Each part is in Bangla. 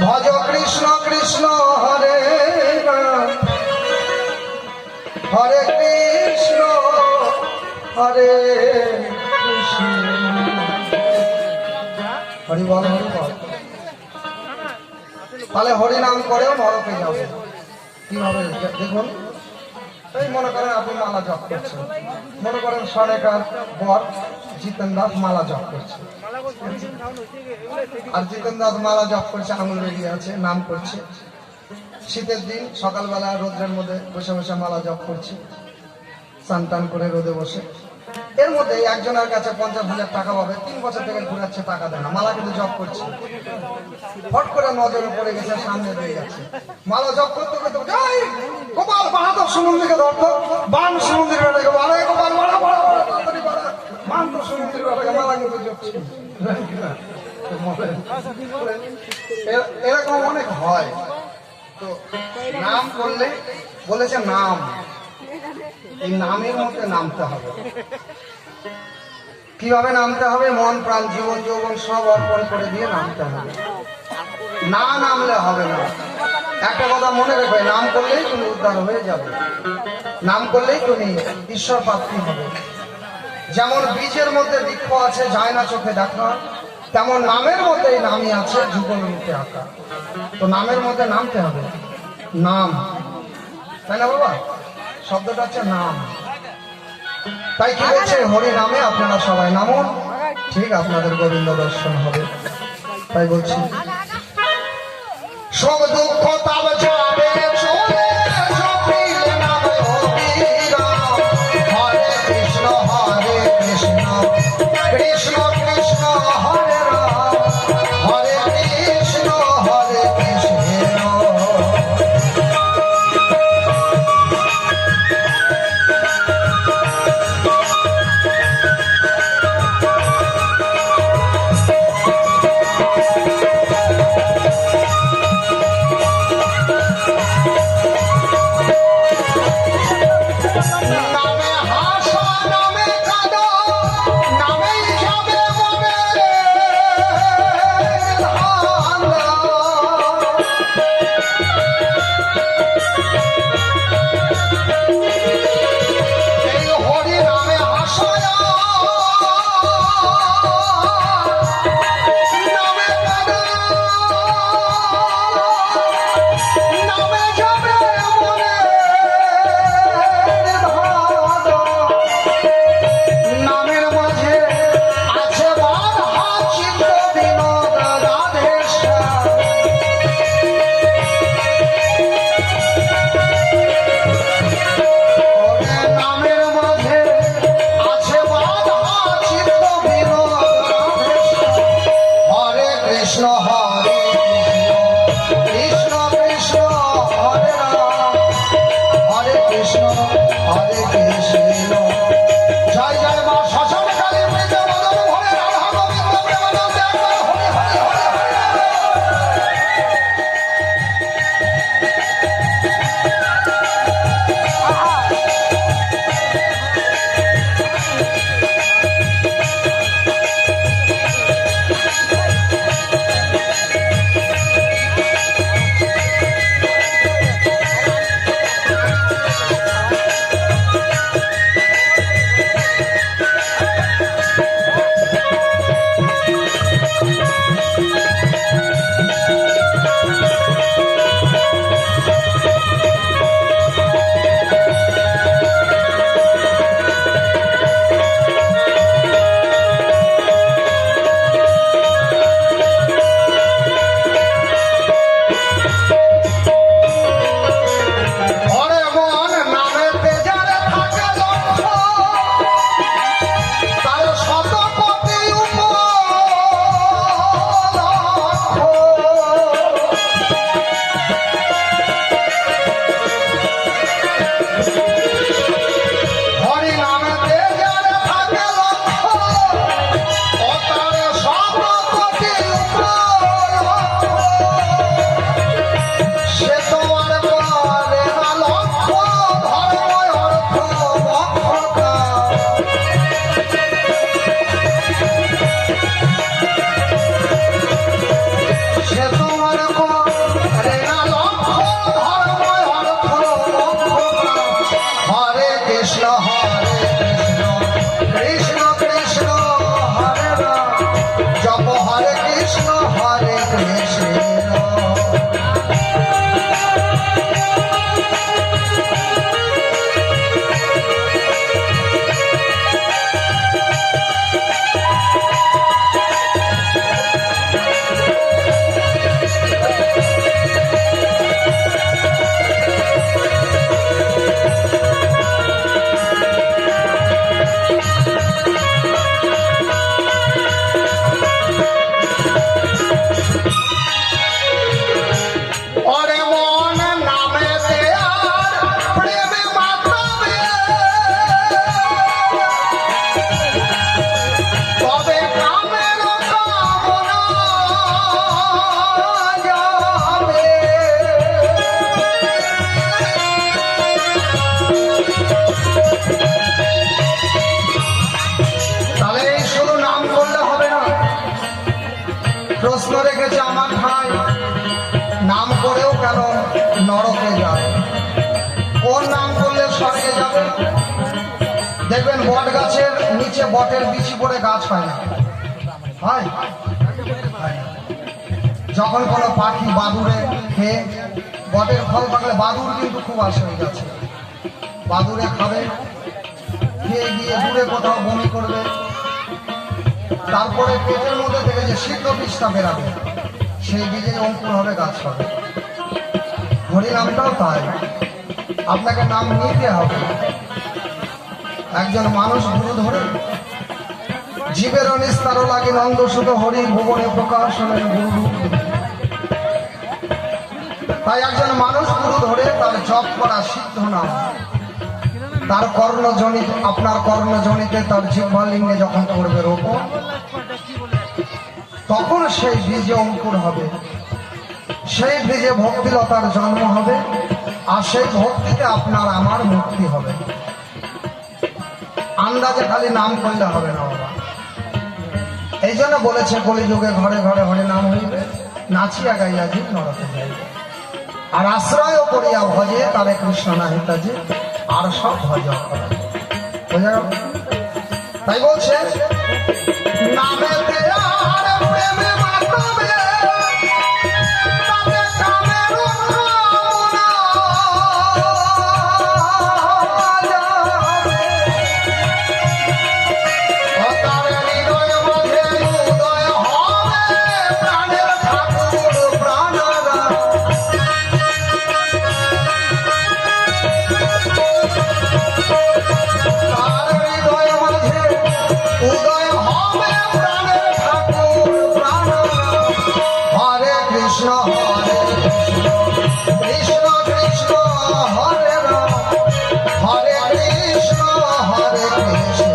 ভজ কৃষ্ণ কৃষ্ণ হরে রাম হরে কৃষ্ণ হরে কৃষ্ণ হরি বল হরি বল। তাহলে হরি নাম করেও নরকে যাবে। কিভাবে দেখুন, এই মনে করেন আপনি মালা জপ করছেন, মনে করেন সনেকার বর জিতেন দাস মালা জপ করছে, আর জিতেন দাস মালা জপ করছে, আঙুল বেরিয়ে আছে, নাম করছে। শীতের দিন সকালবেলা রোদ্রের মধ্যে বসে বসে মালা জপ করছে, স্নান টান করে রোদে বসে। এর মধ্যে একজনের কাছে 50,000 টাকা পাবে, 3 বছর থেকে ঘুরাচ্ছে, টাকা দেয় না, মালা কিন্তু জপ করছে। হট করে নজরে পড়ে গেছে, সামনে দিয়ে যাচ্ছে, মালা জপ করতে করতে যাই গোপাল বাহাদুর সুমন্দিরকে ধরতো, বান সুমন্দির বেড়াকে বলে গোপাল মারা বড় মান তো সুমন্দির বেড়াকে মালা কিন্তু জপছে। এরকম অনেক হয়। তো নাম করলে বলেছে নাম, এই নামের মধ্যে নামতে হবে। কিভাবে নামতে হবে? মন প্রাণ জীবন যৌবন সব অর্পণ করে দিয়ে নামতে হবে। না নামলে হবে না। একটা কথা মনে রেখে, নাম করলেই তুমি উদ্ধার হয়ে যাবে, নাম করলেই তুমি ঈশ্বর প্রাপ্তি হবে। যেমন বীজের মধ্যে বৃক্ষ আছে, যায় না চোখে দেখা, তেমন নামের মধ্যে নামই আছে, যুগল রূপে আঁকা। তো নামের মধ্যে নামতে হবে, নাম, তাই না বাবা? শব্দটা হচ্ছে নাম। তাই কি হচ্ছে, হরি নামে আপনারা সবাই নামুন, ঠিক আপনাদের গোবিন্দ দর্শন হবে। তাই বলছি, সব দুঃখ তাব যাবে চলে, জপিলে নাম হরিরাম। হরে কৃষ্ণ কৃষ্ণ কৃষ্ণ হরে রাম, হরে কৃষ্ণ কৃষ্ণ। কৃষ্ণ। প্রশ্ন রেখেছে আমার ভাই, নাম করেও কেন নরকে যায়? কোন নাম করলে স্বর্গে যাবে? দেখবেন বট গাছের নিচে বটের বিচি পড়ে গাছ হয় না, হয়? যখন কোনো পাখি বাদুড়ে খেয়ে, বটের ফল থাকলে বাদুড় কিন্তু খুব আসে হয়ে যাচ্ছে, বাদুড়ে খাবে, খেয়ে গিয়ে দূরে কোথাও বমি করবে, তারপরে পেটের মধ্যে থেকে যে সিদ্ধ বীজটা বেরাবে সেই বীজে অঙ্কুর হবে, গাছ হবে। হরিনামটাও তাই, আপনাকে নাম নিতে হবে। একজন মানুষ গুরু ধরে জীবের নিস্তারও লাগে নন্দ সুত হরি ভুবনে প্রকাশ হলেন গুরু। তাই একজন মানুষ গুরু ধরে তার জপ করা সিদ্ধ নাম, তার কর্ণজনিত, আপনার কর্ণজনিতে তার জিহ্বালিঙ্গে যখন করবে রোপণ, তখন সেই বীজে অঙ্কুর হবে, সেই বীজে ভক্তিলতার জন্ম হবে, আর সেই ভক্তিতে আপনার আমার মুক্তি হবে। আন্দাজে খালি নাম করলে হবে না বাবা। এই জন্য বলেছে কলিযুগে ঘরে ঘরে হরে নাম হইবে, নাচিয়া গাইয়া জীব নরকে যাইবে। আর আশ্রয় করিয়া ভজে তারে কৃষ্ণ না হিতাজে, আর সব ভজ করে। তাই বলছে নামে প্রেমে মাতবে তাতে কামের কামনা যাবে। ও তার হৃদয় মাঝে উদয় হবে প্রাণের ঠাকুর প্রাণরা। তার হৃদয় মাঝে উদয় হবে প্রাণের ঠাকুর প্রাণরা। হরে কৃষ্ণ হরে কৃষ্ণ কৃষ্ণ হরে রাম, হরে কৃষ্ণ হরে কৃষ্ণ।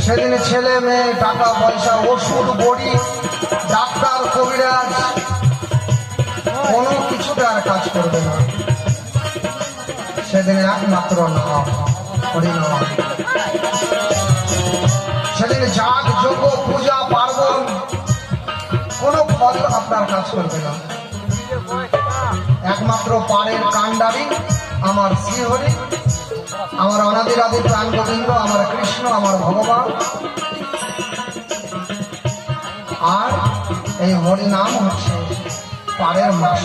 সেদিন ছেলে মেয়ে টাকা পয়সা ওষুধ বড়ি ডাক্তার কবিরাজ কোনো কিছুতে আর কাজ করবে না। সেদিন একমাত্র নাম, হরিনাম। সেদিন যাগ যজ্ঞ পূজা পার্বণ তার কাজ করবে না। একমাত্র পাড়ের কাণ্ডারি আমার শ্রীহরি, আমার অনাদির আদি প্রাণ গোবিন্দ, আমার কৃষ্ণ, আমার ভগবান। আর এই হরি নাম হচ্ছে পাড়ের মাস।